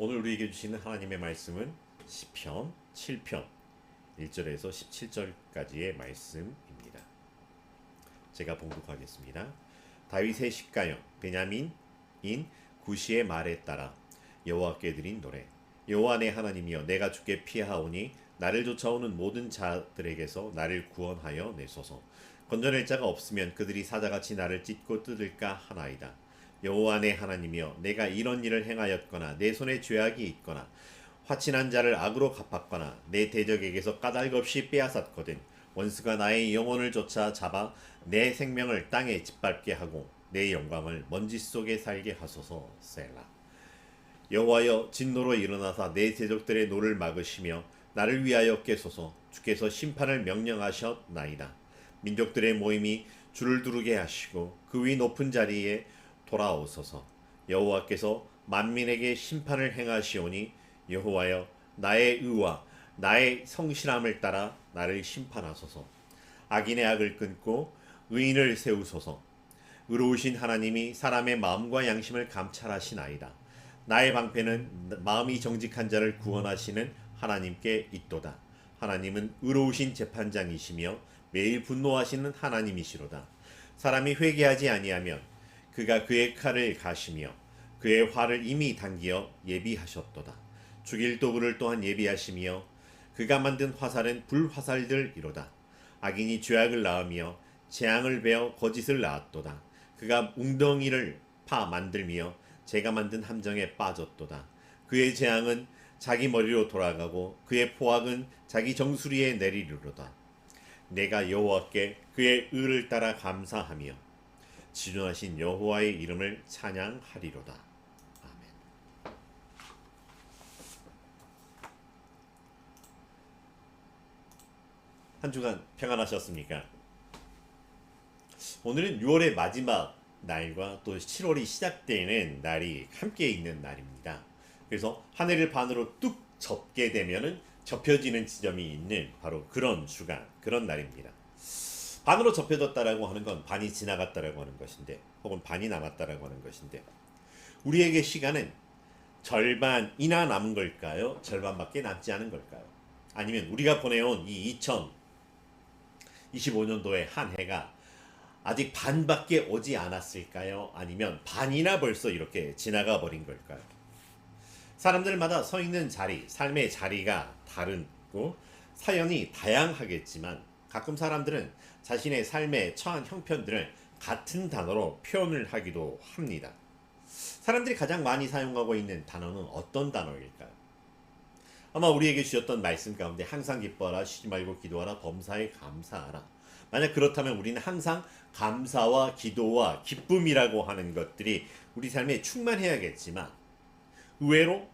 오늘 우리에게 주시는 하나님의 말씀은 시편 7편 1절에서 17절까지의 말씀입니다. 제가 봉독하겠습니다. 다윗의 십가형 베냐민인 구시의 말에 따라 여호와께 드린 노래. 여호와 내 하나님이여, 내가 주께 피하오니 나를 쫓아오는 모든 자들에게서 나를 구원하여 내소서. 건져낼 자가 없으면 그들이 사자같이 나를 찢고 뜯을까 하나이다. 여호와 내 하나님이여, 내가 이런 일을 행하였거나 내 손에 죄악이 있거나 화친한 자를 악으로 갚았거나 내 대적에게서 까닭없이 빼앗았거든 원수가 나의 영혼을 쫓아 잡아 내 생명을 땅에 짓밟게 하고 내 영광을 먼지 속에 살게 하소서. 셀라. 여호와여, 진노로 일어나사 내 대적들의 노를 막으시며 나를 위하여 깨소서. 주께서 심판을 명령하셨나이다. 민족들의 모임이 줄을 두르게 하시고 그 위 높은 자리에 돌아오소서. 여호와께서 만민에게 심판을 행하시오니 여호와여, 나의 의와 나의 성실함을 따라 나를 심판하소서. 악인의 악을 끊고 의인을 세우소서. 의로우신 하나님이 사람의 마음과 양심을 감찰하시나이다. 나의 방패는 마음이 정직한 자를 구원하시는 하나님께 있도다. 하나님은 의로우신 재판장이시며 매일 분노하시는 하나님이시로다. 사람이 회개하지 아니하면 그가 그의 칼을 가시며 그의 활을 이미 당기어 예비하셨도다. 죽일 도구를 또한 예비하시며 그가 만든 화살은 불화살들이로다. 악인이 죄악을 낳으며 재앙을 베어 거짓을 낳았도다. 그가 웅덩이를 파 만들며 제가 만든 함정에 빠졌도다. 그의 재앙은 자기 머리로 돌아가고 그의 포악은 자기 정수리에 내리리로다. 내가 여호와께 그의 의를 따라 감사하며 지존하신 여호와의 이름을 찬양하리로다. 아멘. 한 주간 평안하셨습니까? 오늘은 6월의 마지막 날과 또 7월이 시작되는 날이 함께 있는 날입니다. 그래서 한 해를 반으로 뚝 접게 되면은 접혀지는 지점이 있는 바로 그런 주간, 그런 날입니다. 반으로 접혀졌다라고 하는 건 반이 지나갔다라고 하는 것인데, 혹은 반이 남았다라고 하는 것인데, 우리에게 시간은 절반이나 남은 걸까요? 절반밖에 남지 않은 걸까요? 아니면 우리가 보내온 이 2025년도의 한 해가 아직 반밖에 오지 않았을까요? 아니면 반이나 벌써 이렇게 지나가 버린 걸까요? 사람들마다 서 있는 자리, 삶의 자리가 다르고 사연이 다양하겠지만 가끔 사람들은 자신의 삶에 처한 형편들을 같은 단어로 표현을 하기도 합니다. 사람들이 가장 많이 사용하고 있는 단어는 어떤 단어일까요? 아마 우리에게 주셨던 말씀 가운데 항상 기뻐하라, 쉬지 말고 기도하라, 범사에 감사하라. 만약 그렇다면 우리는 항상 감사와 기도와 기쁨이라고 하는 것들이 우리 삶에 충만해야겠지만 의외로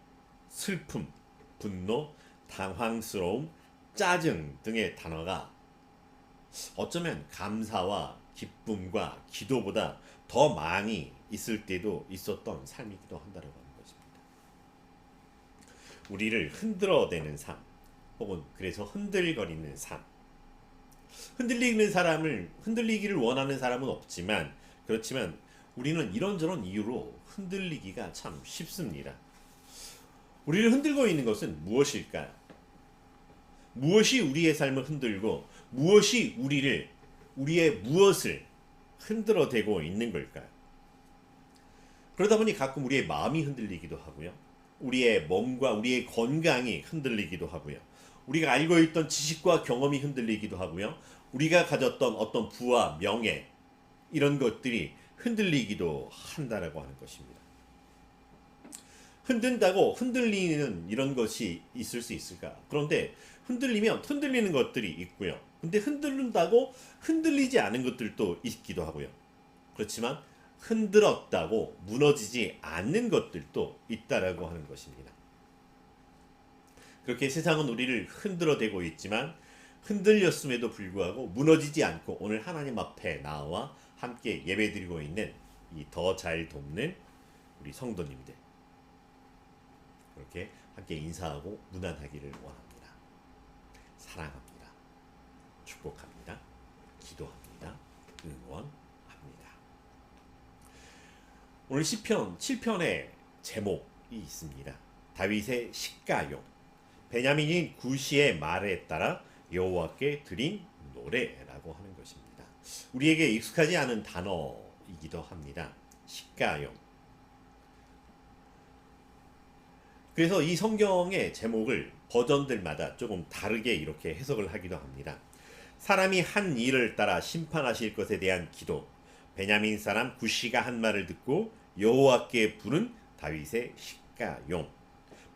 슬픔, 분노, 당황스러움, 짜증 등의 단어가 어쩌면 감사와 기쁨과 기도보다 더 많이 있을 때도 있었던 삶이기도 한다고 하는 것입니다. 우리를 흔들어대는 삶, 혹은 그래서 흔들거리는 삶. 흔들리기를 원하는 사람은 없지만, 그렇지만 우리는 이런저런 이유로 흔들리기가 참 쉽습니다. 우리를 흔들고 있는 것은 무엇일까요? 무엇이 우리의 삶을 흔들고 무엇이 우리의 무엇을 흔들어대고 있는 걸까요? 그러다 보니 가끔 우리의 마음이 흔들리기도 하고요. 우리의 몸과 우리의 건강이 흔들리기도 하고요. 우리가 알고 있던 지식과 경험이 흔들리기도 하고요. 우리가 가졌던 어떤 부와 명예, 이런 것들이 흔들리기도 한다라고 하는 것입니다. 흔든다고 흔들리는 이런 것이 있을 수 있을까? 그런데 흔들리면 흔들리는 것들이 있고요. 근데 흔들린다고 흔들리지 않은 것들도 있기도 하고요. 그렇지만 흔들었다고 무너지지 않는 것들도 있다라고 하는 것입니다. 그렇게 세상은 우리를 흔들어대고 있지만 흔들렸음에도 불구하고 무너지지 않고 오늘 하나님 앞에 나와 함께 예배드리고 있는 이 더 잘 돕는 우리 성도님들, 그렇게 함께 인사하고 무난하기를 원합니다. 사랑합니다. 축복합니다. 기도합니다. 응원합니다. 오늘 시편 7편의 제목이 있습니다. 다윗의 시가용, 베냐민인 구시의 말에 따라 여호와께 드린 노래라고 하는 것입니다. 우리에게 익숙하지 않은 단어이기도 합니다. 시가용. 그래서 이 성경의 제목을 버전들마다 조금 다르게 이렇게 해석을 하기도 합니다. 사람이 한 일을 따라 심판하실 것에 대한 기도, 베냐민 사람 구시가 한 말을 듣고 여호와께 부른 다윗의 시가용,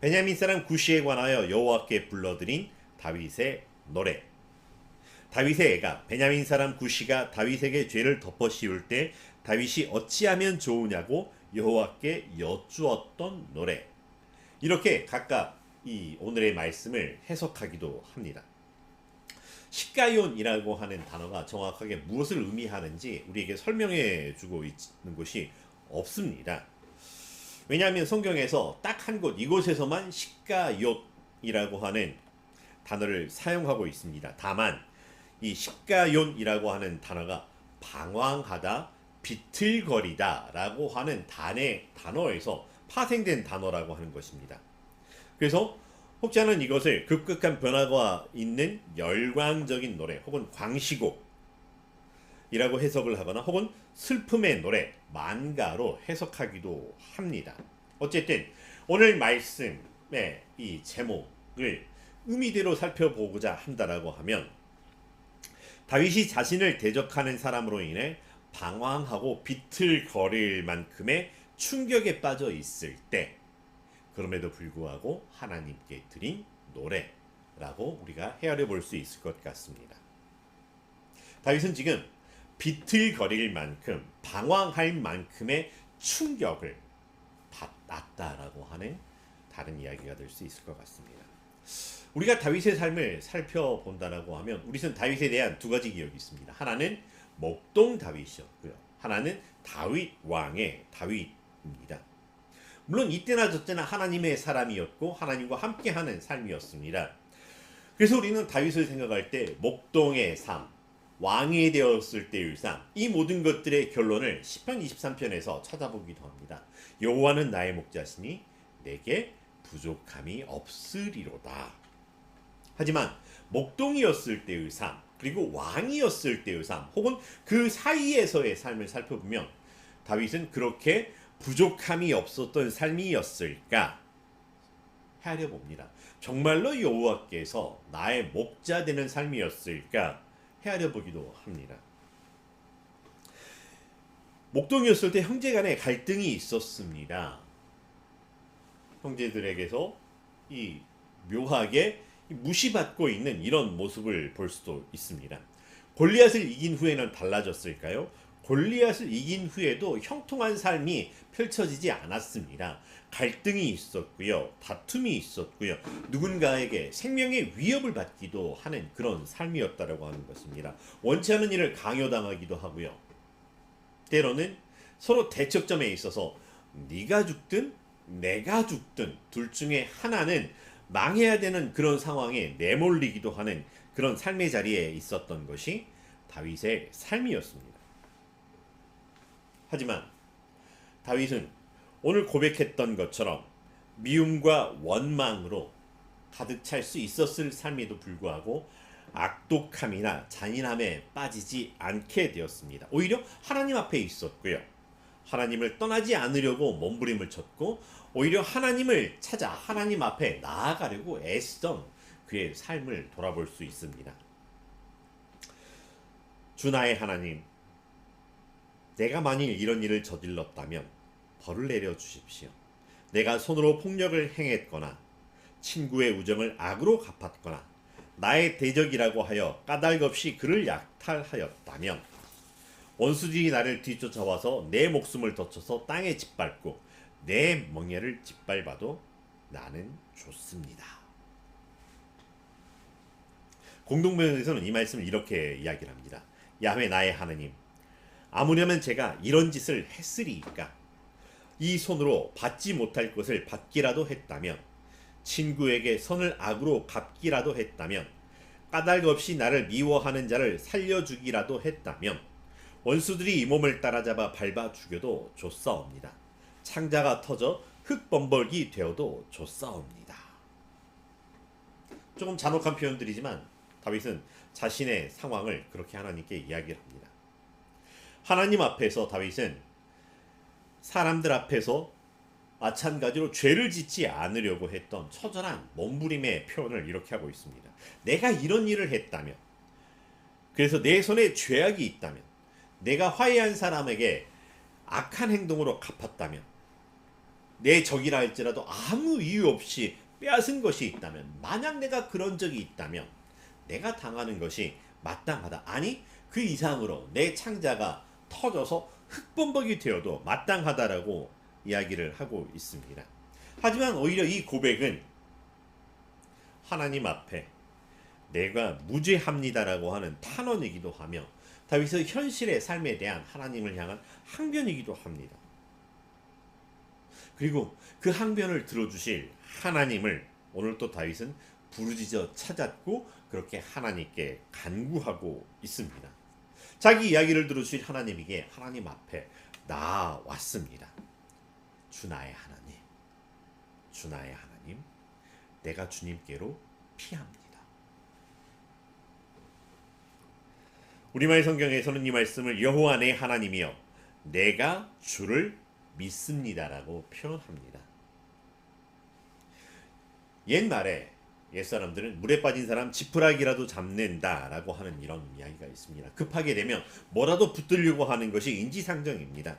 베냐민 사람 구시에 관하여 여호와께 불러드린 다윗의 노래. 다윗의 애가 베냐민 사람 구시가 다윗에게 죄를 덮어 씌울 때 다윗이 어찌하면 좋으냐고 여호와께 여쭈었던 노래. 이렇게 각각 이 오늘의 말씀을 해석하기도 합니다. 시가용이라고 하는 단어가 정확하게 무엇을 의미하는지 우리에게 설명해 주고 있는 것이 없습니다. 왜냐하면 성경에서 딱 한 곳, 이곳에서만 시가용이라고 하는 단어를 사용하고 있습니다. 다만 이 시가용이라고 하는 단어가 방황하다, 비틀거리다 라고 하는 단어에서 파생된 단어라고 하는 것입니다. 그래서 혹자는 이것을 급격한 변화가 있는 열광적인 노래 혹은 광시곡이라고 해석을 하거나 혹은 슬픔의 노래, 만가로 해석하기도 합니다. 어쨌든 오늘 말씀의 이 제목을 의미대로 살펴보고자 한다라고 하면, 다윗이 자신을 대적하는 사람으로 인해 방황하고 비틀거릴 만큼의 충격에 빠져 있을 때 그럼에도 불구하고 하나님께 드린 노래라고 우리가 헤아려 볼 수 있을 것 같습니다. 다윗은 지금 비틀거릴 만큼, 방황할 만큼의 충격을 받았다라고 하는 다른 이야기가 될 수 있을 것 같습니다. 우리가 다윗의 삶을 살펴본다라고 하면 우리는 다윗에 대한 두 가지 기억이 있습니다. 하나는 목동 다윗이었고요, 하나는 다윗 왕의 다윗입니다. 물론 이때나 저때나 하나님의 사람이었고 하나님과 함께하는 삶이었습니다. 그래서 우리는 다윗을 생각할 때 목동의 삶, 왕이 되었을 때의 삶, 이 모든 것들의 결론을 시편 23편에서 찾아보기도 합니다. 여호와는 나의 목자시니 내게 부족함이 없으리로다. 하지만 목동이었을 때의 삶, 그리고 왕이었을 때의 삶, 혹은 그 사이에서의 삶을 살펴보면 다윗은 그렇게 부족함이 없었던 삶이었을까 헤아려 봅니다. 정말로 여호와께서 나의 목자 되는 삶이었을까 헤아려 보기도 합니다. 목동이었을 때 형제간에 갈등이 있었습니다. 형제들에게서 이 묘하게 무시받고 있는 이런 모습을 볼 수도 있습니다. 골리앗을 이긴 후에는 달라졌을까요? 골리앗을 이긴 후에도 형통한 삶이 펼쳐지지 않았습니다. 갈등이 있었고요, 다툼이 있었고요, 누군가에게 생명의 위협을 받기도 하는 그런 삶이었다라고 하는 것입니다. 원치 않은 일을 강요당하기도 하고요, 때로는 서로 대척점에 있어서 네가 죽든 내가 죽든 둘 중에 하나는 망해야 되는 그런 상황에 내몰리기도 하는 그런 삶의 자리에 있었던 것이 다윗의 삶이었습니다. 하지만 다윗은 오늘 고백했던 것처럼 미움과 원망으로 가득 찰 수 있었을 삶에도 불구하고 악독함이나 잔인함에 빠지지 않게 되었습니다. 오히려 하나님 앞에 있었고요, 하나님을 떠나지 않으려고 몸부림을 쳤고 오히려 하나님을 찾아 하나님 앞에 나아가려고 애쓰던 그의 삶을 돌아볼 수 있습니다. 주 나의 하나님, 내가 만일 이런 일을 저질렀다면 벌을 내려 주십시오. 내가 손으로 폭력을 행했거나 친구의 우정을 악으로 갚았거나 나의 대적이라고 하여 까닭없이 그를 약탈하였다면 원수들이 나를 뒤쫓아와서 내 목숨을 덧쳐서 땅에 짓밟고 내 멍에를 짓밟아도 나는 좋습니다. 공동번역에서는 이 말씀을 이렇게 이야기를 합니다. 야훼 나의 하나님, 아무려면 제가 이런 짓을 했으리이까? 이 손으로 받지 못할 것을 받기라도 했다면, 친구에게 선을 악으로 갚기라도 했다면, 까닭 없이 나를 미워하는 자를 살려주기라도 했다면, 원수들이 이 몸을 따라잡아 밟아 죽여도 좋사옵니다. 창자가 터져 흙범벅이 되어도 좋사옵니다. 조금 잔혹한 표현들이지만 다윗은 자신의 상황을 그렇게 하나님께 이야기를 합니다. 하나님 앞에서 다윗은 사람들 앞에서 마찬가지로 죄를 짓지 않으려고 했던 처절한 몸부림의 표현을 이렇게 하고 있습니다. 내가 이런 일을 했다면, 그래서 내 손에 죄악이 있다면, 내가 화해한 사람에게 악한 행동으로 갚았다면, 내 적이라 할지라도 아무 이유 없이 빼앗은 것이 있다면, 만약 내가 그런 적이 있다면 내가 당하는 것이 마땅하다. 아니 그 이상으로 내 창자가 터져서 흙범벅이 되어도 마땅하다라고 이야기를 하고 있습니다. 하지만 오히려 이 고백은 하나님 앞에 내가 무죄합니다라고 하는 탄원이기도 하며 다윗의 현실의 삶에 대한 하나님을 향한 항변이기도 합니다. 그리고 그 항변을 들어주실 하나님을 오늘 또 다윗은 부르짖어 찾았고 그렇게 하나님께 간구하고 있습니다. 자기 이야기를 들어주실 하나님에게 하나님 앞에 나왔습니다. 주 나의 하나님, 주 나의 하나님, 내가 주님께로 피합니다. 우리말 성경에서는 이 말씀을 여호와 내 하나님이여 내가 주를 믿습니다라고 표현합니다. 옛날에 옛사람들은 물에 빠진 사람 지푸라기라도 잡는다라고 하는 이런 이야기가 있습니다. 급하게 되면 뭐라도 붙들려고 하는 것이 인지상정입니다.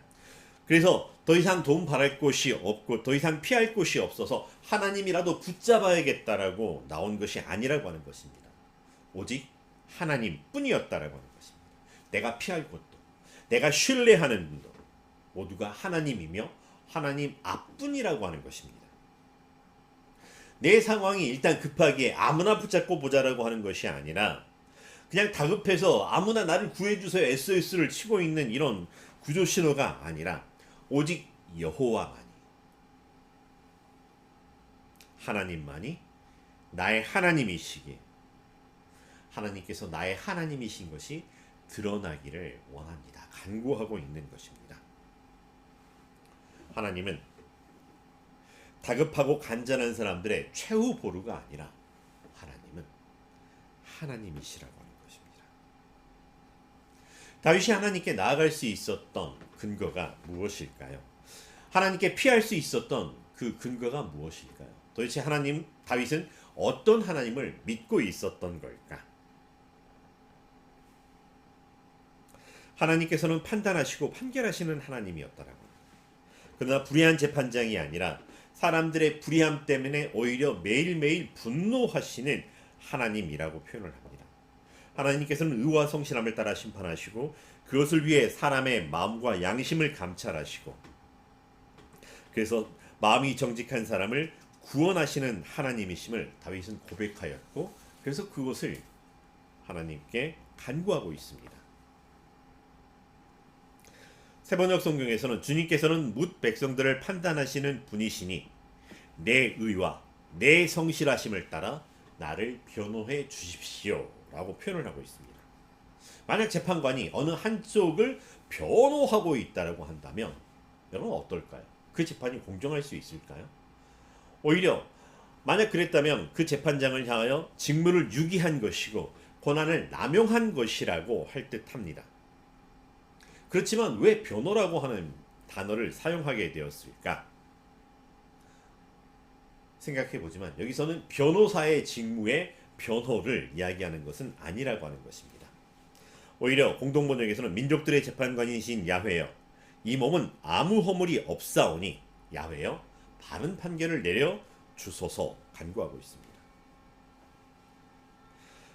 그래서 더 이상 도움 바랄 곳이 없고 더 이상 피할 곳이 없어서 하나님이라도 붙잡아야겠다라고 나온 것이 아니라고 하는 것입니다. 오직 하나님뿐이었다라고 하는 것입니다. 내가 피할 곳도 내가 신뢰하는 분도 모두가 하나님이며 하나님 앞뿐이라고 하는 것입니다. 내 상황이 일단 급하게 아무나 붙잡고 보자라고 하는 것이 아니라 그냥 다급해서 아무나 나를 구해주세요 SOS를 치고 있는 이런 구조 신호가 아니라 오직 여호와만이, 하나님만이 나의 하나님이시기에 하나님께서 나의 하나님이신 것이 드러나기를 원합니다. 간구하고 있는 것입니다. 하나님은 다급하고 간절한 사람들의 최후 보루가 아니라 하나님은 하나님이시라고 하는 것입니다. 다윗이 하나님께 나아갈 수 있었던 근거가 무엇일까요? 하나님께 피할 수 있었던 그 근거가 무엇일까요? 도대체 다윗은 어떤 하나님을 믿고 있었던 걸까? 하나님께서는 판단하시고 판결하시는 하나님이었다라고. 그러나 불의한 재판장이 아니라 사람들의 불의함 때문에 오히려 매일매일 분노하시는 하나님이라고 표현을 합니다. 하나님께서는 의와 성실함을 따라 심판하시고 그것을 위해 사람의 마음과 양심을 감찰하시고 그래서 마음이 정직한 사람을 구원하시는 하나님이심을 다윗은 고백하였고 그래서 그것을 하나님께 간구하고 있습니다. 세번역 성경에서는 주님께서는 뭇 백성들을 판단하시는 분이시니 내 의와 내 성실하심을 따라 나를 변호해 주십시오 라고 표현을 하고 있습니다. 만약 재판관이 어느 한쪽을 변호하고 있다고 한다면 여러분 어떨까요? 그 재판이 공정할 수 있을까요? 오히려 만약 그랬다면 그 재판장을 향하여 직무를 유기한 것이고 권한을 남용한 것이라고 할 듯합니다. 그렇지만 왜 변호라고 하는 단어를 사용하게 되었을까? 생각해 보지만 여기서는 변호사의 직무의 변호를 이야기하는 것은 아니라고 하는 것입니다. 오히려 공동번역에서는 민족들의 재판관이신 야훼여 이 몸은 아무 허물이 없사오니 야훼여 바른 판결을 내려 주소서 간구하고 있습니다.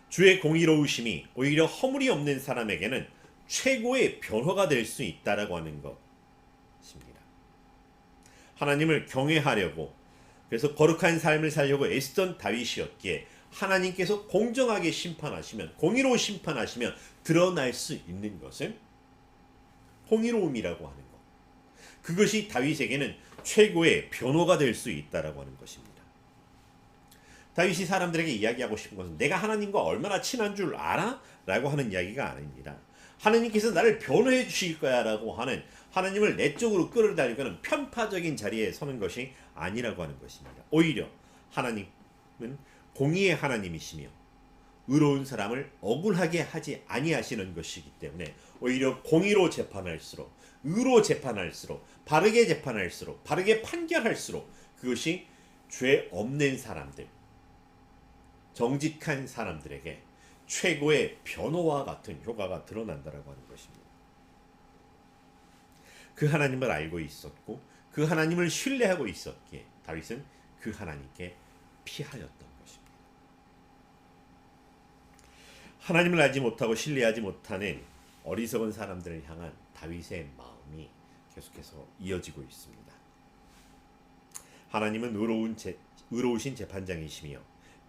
주의 공의로우심이 오히려 허물이 없는 사람에게는 최고의 변호가 될 수 있다라고 하는 것입니다. 하나님을 경외하려고 그래서 거룩한 삶을 살려고 애쓰던 다윗이었기에 하나님께서 공정하게 심판하시면 공의로 심판하시면 드러날 수 있는 것은 공의로움이라고 하는 것. 그것이 다윗에게는 최고의 변호가 될 수 있다라고 하는 것입니다. 다윗이 사람들에게 이야기하고 싶은 것은 내가 하나님과 얼마나 친한 줄 알아? 라고 하는 이야기가 아닙니다. 하나님께서 나를 변호해 주실 거야 라고 하는 하나님을 내 쪽으로 끌어달리고는 편파적인 자리에 서는 것이 아니라고 하는 것입니다. 오히려 하나님은 공의의 하나님이시며 의로운 사람을 억울하게 하지 아니하시는 것이기 때문에 오히려 공의로 재판할수록 의로 재판할수록 바르게 재판할수록 바르게 판결할수록 그것이 죄 없는 사람들 정직한 사람들에게 최고의 변호와 같은 효과가 드러난다라고 하는 것입니다. 그 하나님을 알고 있었고 그 하나님을 신뢰하고 있었기에 다윗은 그 하나님께 피하였던 것입니다. 하나님을 알지 못하고 신뢰하지 못하는 어리석은 사람들을 향한 다윗의 마음이 계속해서 이어지고 있습니다. 하나님은 의로우신 재판장이시며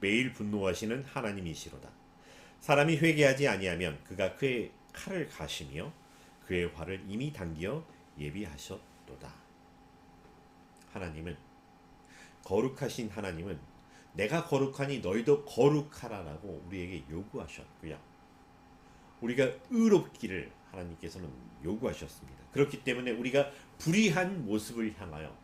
매일 분노하시는 하나님이시로다. 사람이 회개하지 아니하면 그가 그의 칼을 가시며 그의 활을 이미 당겨 예비하셨도다. 하나님은 거룩하신 하나님은 내가 거룩하니 너희도 거룩하라라고 우리에게 요구하셨고요. 우리가 의롭기를 하나님께서는 요구하셨습니다. 그렇기 때문에 우리가 불의한 모습을 향하여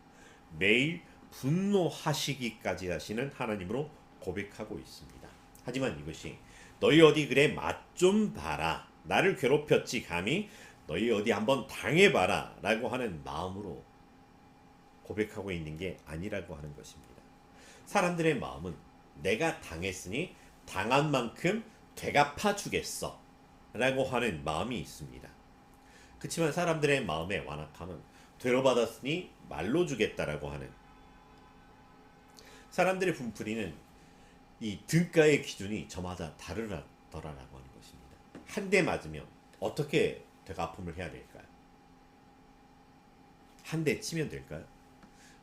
매일 분노하시기까지 하시는 하나님으로 고백하고 있습니다. 하지만 이것이 너희 어디 그래 맛 좀 봐라 나를 괴롭혔지 감히 너희 어디 한번 당해봐라 라고 하는 마음으로 고백하고 있는 게 아니라고 하는 것입니다. 사람들의 마음은 내가 당했으니 당한 만큼 되갚아 주겠어 라고 하는 마음이 있습니다. 그렇지만 사람들의 마음의 완악함은 되로받았으니 말로 주겠다라고 하는 사람들의 분풀이는 이 등가의 기준이 저마다 다르더라라고 하는 것입니다. 한 대 맞으면 어떻게 되갚음을 해야 될까요? 한 대 치면 될까요?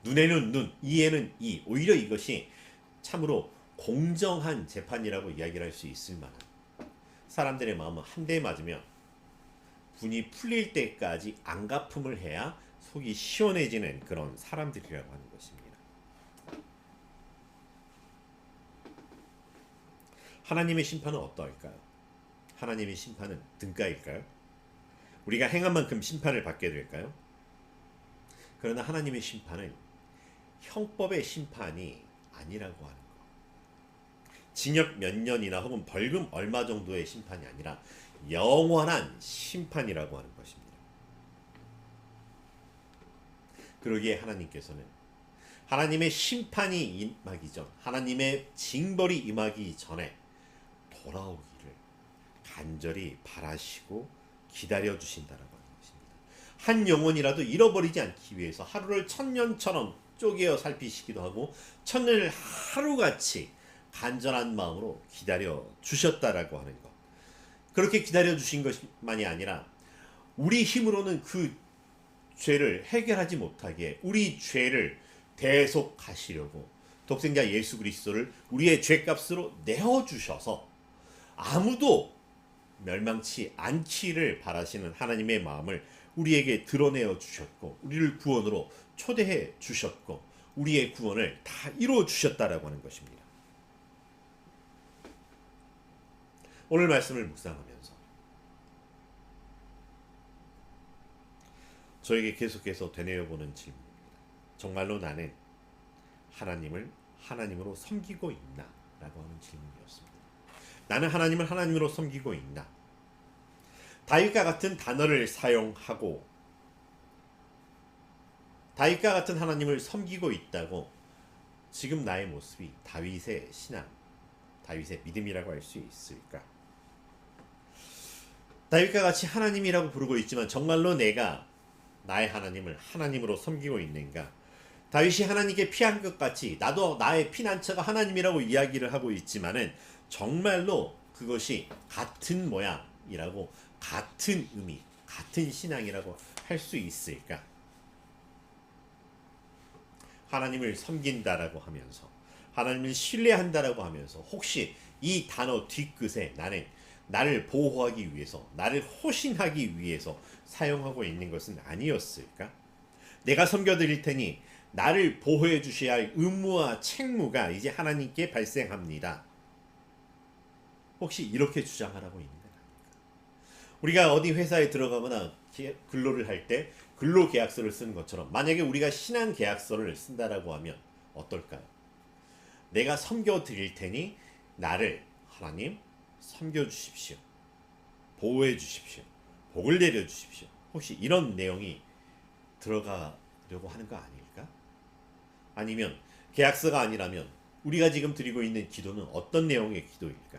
눈에는 눈, 이에는 이. 오히려 이것이 참으로 공정한 재판이라고 이야기를 할 수 있을 만한 사람들의 마음은 한 대 맞으면 분이 풀릴 때까지 안갚음을 해야 속이 시원해지는 그런 사람들이라고 하는 것입니다. 하나님의 심판은 어떠할까요? 하나님의 심판은 등가일까요? 우리가 행한 만큼 심판을 받게 될까요? 그러나 하나님의 심판은 형법의 심판이 아니라고 하는 것. 징역 몇 년이나 혹은 벌금 얼마 정도의 심판이 아니라 영원한 심판이라고 하는 것입니다. 그러기에 하나님께서는 하나님의 심판이 임하기 전, 하나님의 징벌이 임하기 전에 돌아오기를 간절히 바라시고 기다려 주신다라고 하는 것입니다. 한 영혼이라도 잃어버리지 않기 위해서 하루를 천년처럼 쪼개어 살피시기도 하고 천년을 하루같이 간절한 마음으로 기다려 주셨다라고 하는 것. 그렇게 기다려 주신 것만이 아니라 우리 힘으로는 그 죄를 해결하지 못하게 우리 죄를 대속하시려고 독생자 예수 그리스도를 우리의 죄값으로 내어주셔서 아무도 멸망치 않기를 바라시는 하나님의 마음을 우리에게 드러내어 주셨고 우리를 구원으로 초대해 주셨고 우리의 구원을 다 이루어 주셨다라고 하는 것입니다. 오늘 말씀을 묵상하면서 저에게 계속해서 되뇌어보는 질문입니다. 정말로 나는 하나님을 하나님으로 섬기고 있나? 라고 하는 질문이었습니다. 나는 하나님을 하나님으로 섬기고 있나? 다윗과 같은 단어를 사용하고 다윗과 같은 하나님을 섬기고 있다고 지금 나의 모습이 다윗의 신앙, 다윗의 믿음이라고 할 수 있을까? 다윗과 같이 하나님이라고 부르고 있지만 정말로 내가 나의 하나님을 하나님으로 섬기고 있는가? 다윗이 하나님께 피한 것 같이 나도 나의 피난처가 하나님이라고 이야기를 하고 있지만은 정말로 그것이 같은 모양이라고 같은 의미, 같은 신앙이라고 할 수 있을까? 하나님을 섬긴다라고 하면서 하나님을 신뢰한다라고 하면서 혹시 이 단어 뒤끝에 나는 나를 보호하기 위해서 나를 호신하기 위해서 사용하고 있는 것은 아니었을까? 내가 섬겨드릴 테니 나를 보호해 주셔야 할 의무와 책무가 이제 하나님께 발생합니다. 혹시 이렇게 주장하라고 있는 건 아닙니까? 우리가 어디 회사에 들어가거나 근로를 할 때 근로계약서를 쓰는 것처럼 만약에 우리가 신앙계약서를 쓴다라고 하면 어떨까요? 내가 섬겨 드릴 테니 나를 하나님 섬겨 주십시오. 보호해 주십시오. 복을 내려 주십시오. 혹시 이런 내용이 들어가려고 하는 거 아닐까? 아니면 계약서가 아니라면 우리가 지금 드리고 있는 기도는 어떤 내용의 기도일까?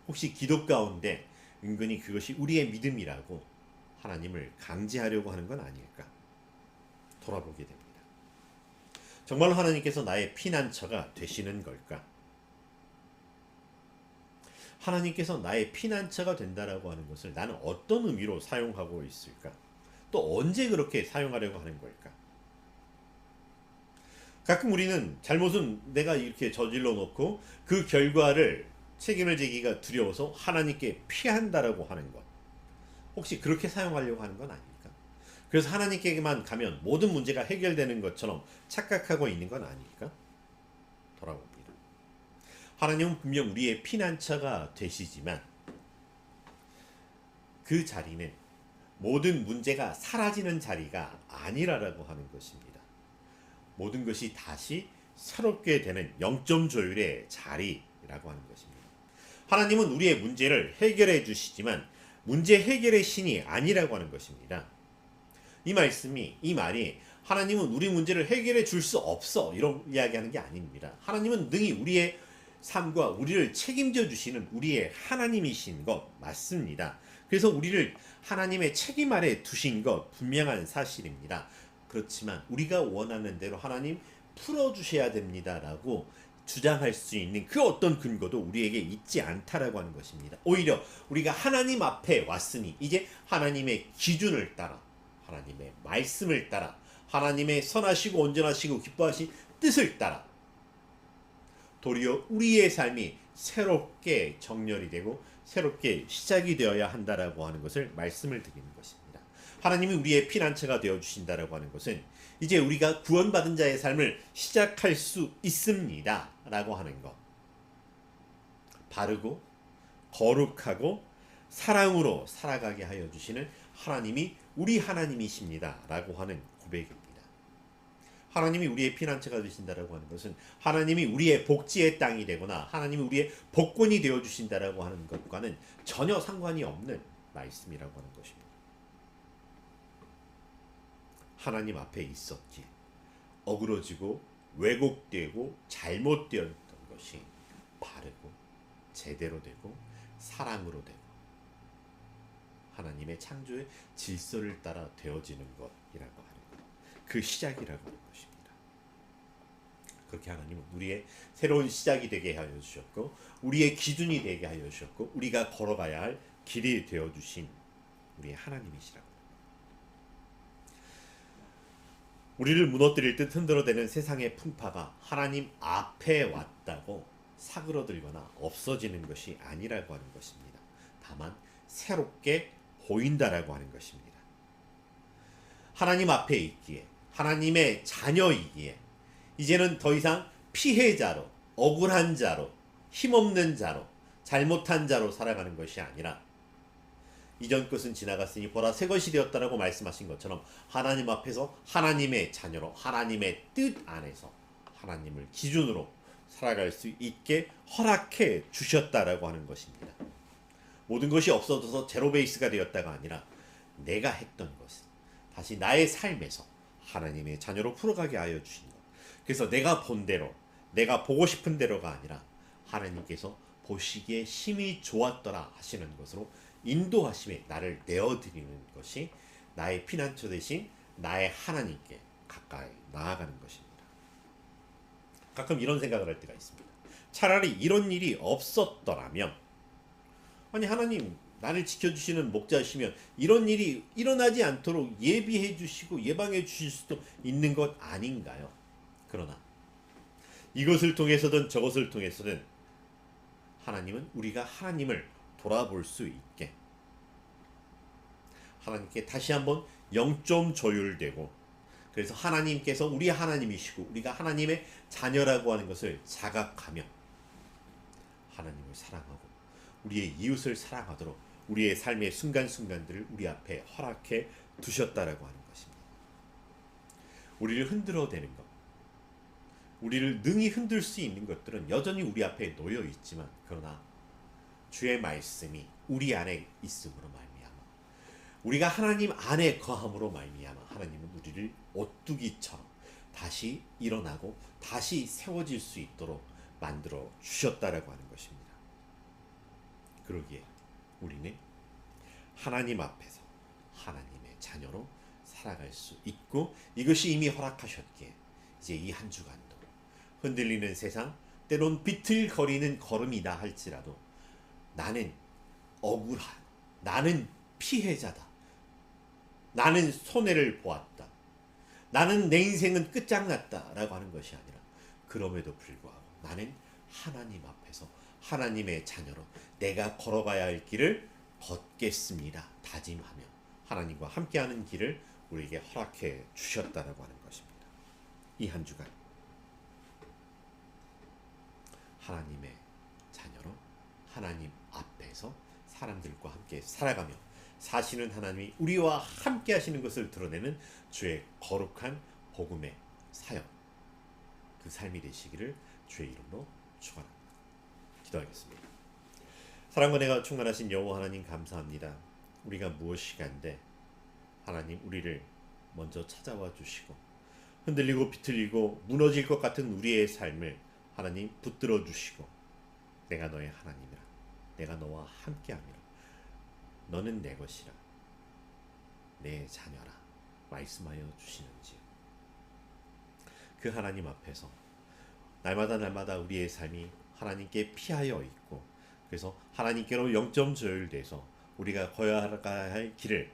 혹시 기도 가운데 은근히 그것이 우리의 믿음이라고 하나님을 강제하려고 하는 건 아닐까? 돌아보게 됩니다. 정말로 하나님께서 나의 피난처가 되시는 걸까? 하나님께서 나의 피난처가 된다라고 하는 것을 나는 어떤 의미로 사용하고 있을까? 또 언제 그렇게 사용하려고 하는 걸까? 가끔 우리는 잘못은 내가 이렇게 저질러 놓고 그 결과를 책임을 지기가 두려워서 하나님께 피한다라고 하는 것. 혹시 그렇게 사용하려고 하는 건 아닐까? 그래서 하나님께만 가면 모든 문제가 해결되는 것처럼 착각하고 있는 건 아닐까? 돌아봅니다. 하나님은 분명 우리의 피난처가 되시지만 그 자리는 모든 문제가 사라지는 자리가 아니라고 하는 것입니다. 모든 것이 다시 새롭게 되는 영점 조율의 자리라고 하는 것입니다. 하나님은 우리의 문제를 해결해 주시지만 문제 해결의 신이 아니라고 하는 것입니다. 이 말이 하나님은 우리 문제를 해결해 줄 수 없어 이런 이야기하는 게 아닙니다. 하나님은 능히 우리의 삶과 우리를 책임져 주시는 우리의 하나님이신 것 맞습니다. 그래서 우리를 하나님의 책임 아래 두신 것 분명한 사실입니다. 그렇지만 우리가 원하는 대로 하나님 풀어주셔야 됩니다라고 주장할 수 있는 그 어떤 근거도 우리에게 있지 않다라고 하는 것입니다. 오히려 우리가 하나님 앞에 왔으니 이제 하나님의 기준을 따라 하나님의 말씀을 따라 하나님의 선하시고 온전하시고 기뻐하신 뜻을 따라 도리어 우리의 삶이 새롭게 정렬이 되고 새롭게 시작이 되어야 한다라고 하는 것을 말씀을 드리는 것입니다. 하나님이 우리의 피난처가 되어 주신다라고 하는 것은 이제 우리가 구원받은 자의 삶을 시작할 수 있습니다 라고 하는 것. 바르고 거룩하고 사랑으로 살아가게 하여 주시는 하나님이 우리 하나님이십니다 라고 하는 고백입니다. 하나님이 우리의 피난처가 되신다라고 하는 것은 하나님이 우리의 복지의 땅이 되거나 하나님이 우리의 복권이 되어 주신다라고 하는 것과는 전혀 상관이 없는 말씀이라고 하는 것입니다. 하나님 앞에 있었기에 어그러지고 왜곡되고 잘못되었던 것이 바르고 제대로 되고 사랑으로 되고 하나님의 창조의 질서를 따라 되어지는 것이라고 하는 것. 그 시작이라고 하는 것입니다. 그렇게 하나님은 우리의 새로운 시작이 되게 하여 주셨고 우리의 기준이 되게 하여 주셨고 우리가 걸어가야 할 길이 되어 주신 우리의 하나님이시라고. 우리를 무너뜨릴 듯 흔들어대는 세상의 풍파가 하나님 앞에 왔다고 사그러들거나 없어지는 것이 아니라고 하는 것입니다. 다만 새롭게 보인다라고 하는 것입니다. 하나님 앞에 있기에 하나님의 자녀이기에 이제는 더 이상 피해자로 억울한 자로 힘없는 자로 잘못한 자로 살아가는 것이 아니라 이전 것은 지나갔으니 보라 새 것이 되었다라고 말씀하신 것처럼 하나님 앞에서 하나님의 자녀로 하나님의 뜻 안에서 하나님을 기준으로 살아갈 수 있게 허락해 주셨다라고 하는 것입니다. 모든 것이 없어져서 제로 베이스가 되었다가 아니라 내가 했던 것은 다시 나의 삶에서 하나님의 자녀로 풀어가게 하여 주신 것. 그래서 내가 본 대로 내가 보고 싶은 대로가 아니라 하나님께서 보시기에 심히 좋았더라 하시는 것으로 인도하심에 나를 내어드리는 것이 나의 피난처 대신 나의 하나님께 가까이 나아가는 것입니다. 가끔 이런 생각을 할 때가 있습니다. 차라리 이런 일이 없었더라면 아니 하나님 나를 지켜주시는 목자시면 이런 일이 일어나지 않도록 예비해 주시고 예방해 주실 수도 있는 것 아닌가요? 그러나 이것을 통해서든 저것을 통해서든 하나님은 우리가 하나님을 돌아볼 수 있게 하나님께 다시 한번 영점 조율되고 그래서 하나님께서 우리 하나님이시고 우리가 하나님의 자녀라고 하는 것을 자각하며 하나님을 사랑하고 우리의 이웃을 사랑하도록 우리의 삶의 순간순간들을 우리 앞에 허락해 두셨다라고 하는 것입니다. 우리를 흔들어대는 것, 우리를 능히 흔들 수 있는 것들은 여전히 우리 앞에 놓여 있지만, 그러나 주의 말씀이 우리 안에 있음으로 말미암아, 우리가 하나님 안에 거함으로 말미암아 하나님은 우리를 오뚜기처럼 다시 일어나고 다시 세워질 수 있도록 만들어 주셨다라고 하는 것입니다. 그러기에 우리는 하나님 앞에서 하나님의 자녀로 살아갈 수 있고, 이것이 이미 허락하셨기에 이제 이 한 주간도 흔들리는 세상, 때론 비틀거리는 걸음이다 할지라도 나는 억울한, 나는 피해자다, 나는 손해를 보았다, 나는 내 인생은 끝장났다 라고 하는 것이 아니라, 그럼에도 불구하고 나는 하나님 앞에서 하나님의 자녀로 내가 걸어가야 할 길을 걷겠습니다 다짐하며 하나님과 함께하는 길을 우리에게 허락해 주셨다라고 하는 것입니다. 이 한 주간 하나님의 자녀로 하나님 앞에서 사람들과 함께 살아가며 사시는 하나님이 우리와 함께 하시는 것을 드러내는 주의 거룩한 복음의 사역, 그 삶이 되시기를 주의 이름으로 축원합니다. 기도하겠습니다. 사랑과 은혜가 충만하신 여호와 하나님, 감사합니다. 우리가 무엇이간데 하나님 우리를 먼저 찾아와 주시고 흔들리고 비틀리고 무너질 것 같은 우리의 삶을 하나님 붙들어 주시고, 내가 너의 하나님이라, 내가 너와 함께함이라, 너는 내 것이라, 내 자녀라 말씀하여 주시는지, 그 하나님 앞에서 날마다 우리의 삶이 하나님께 피하여 있고, 그래서 하나님께로 영점 조율돼서 우리가 걸어가야 할 길을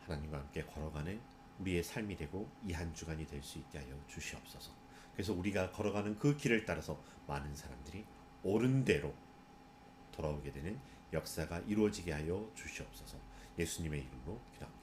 하나님과 함께 걸어가는 우리의 삶이 되고 이 한 주간이 될 수 있게 하여 주시옵소서. 그래서 우리가 걸어가는 그 길을 따라서 많은 사람들이 옳은 대로 돌아오게 되는 역사가 이루어지게 하여 주시옵소서. 예수님의 이름으로 기도합니다.